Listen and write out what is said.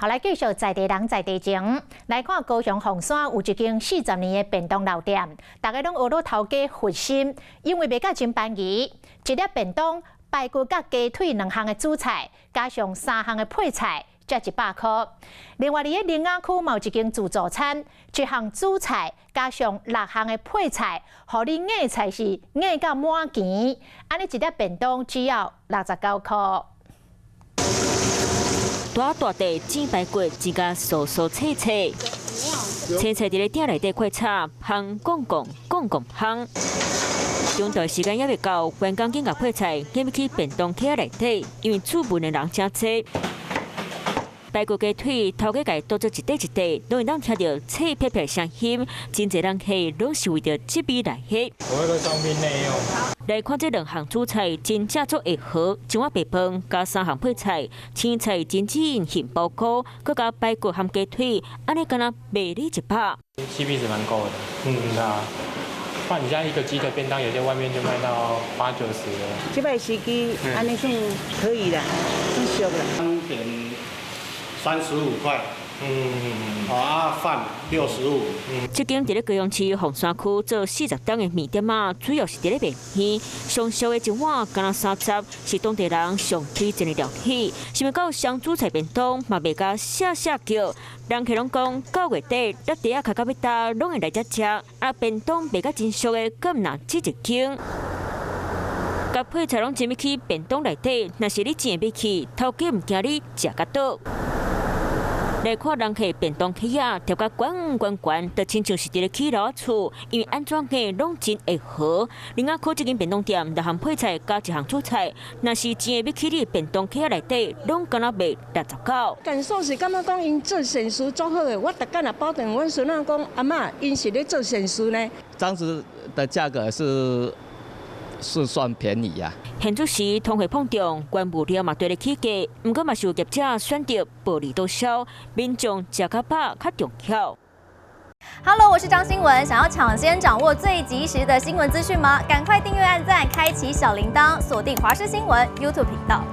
后来继续在地人在地情，来看高雄凤山有一间40年的便当老店，大家拢学到头家佛心，因为卖甲真便宜，一粒便当排骨甲鸡腿2项的主菜，加上3项的配菜，才100块。另外，伫个林雅区嘛有一间自助餐，1项主菜加上6项的配菜，互你硬菜是硬到满钱，安尼一粒便当只要69块。 大地煎排骨，煎甲酥酥脆脆，青菜伫咧店内底快炒，香讲香。中昼时间还未到，员工紧甲配菜捡入去便当盒内底，因为厝门的人真多。排骨鸡腿头家家倒做一块一块，拢会当听到脆撇撇声音，真侪人客拢是为着这味来喝。我那个商品内容。 来看这2项主菜，真正做会好，一碗白饭加3项配菜，青菜真真杏鲍菇，佮加排骨含鸡腿，安尼敢若卖你100。CP 值蛮高的，那不然你像一个鸡的便当，有些外面就卖到80、90的。这摆时机安尼算可以啦，算俗啦。汤点35块。 饭65。这间伫咧高雄市凤山区做40档的面店啊，主要是伫咧卖鱼，上俗的一碗敢若30，是当地人上推荐的料理。是咪到双主菜便当嘛卖甲下叫，人客拢讲9月底咱地啊卡到要搭，拢会来遮食。啊，便当卖甲真俗的，敢若只一间。甲配菜拢进入去便当内底，若是你真要去，头家唔惊你食甲倒。 来看人客便当起啊，调甲悬，就亲像是伫咧起楼厝，因为安怎个拢真会好。另外，靠这间便当店6项配菜加1项主菜，若是真要去你便当起内底，拢敢若卖69。感受是感觉讲因做善事做好的，我逐间也保证阮孙仔讲阿嬷因是咧做善事呢。这样子的价格是算便宜呀。现主时通货膨胀，原物料嘛对咧起价，不过嘛是有业者选择薄利多销，民众食较饱较重要。Hello， 我是张新文，想要抢先掌握最及时的新闻资讯吗？赶快订阅、按赞、开启小铃铛，锁定华视新闻 YouTube 频道。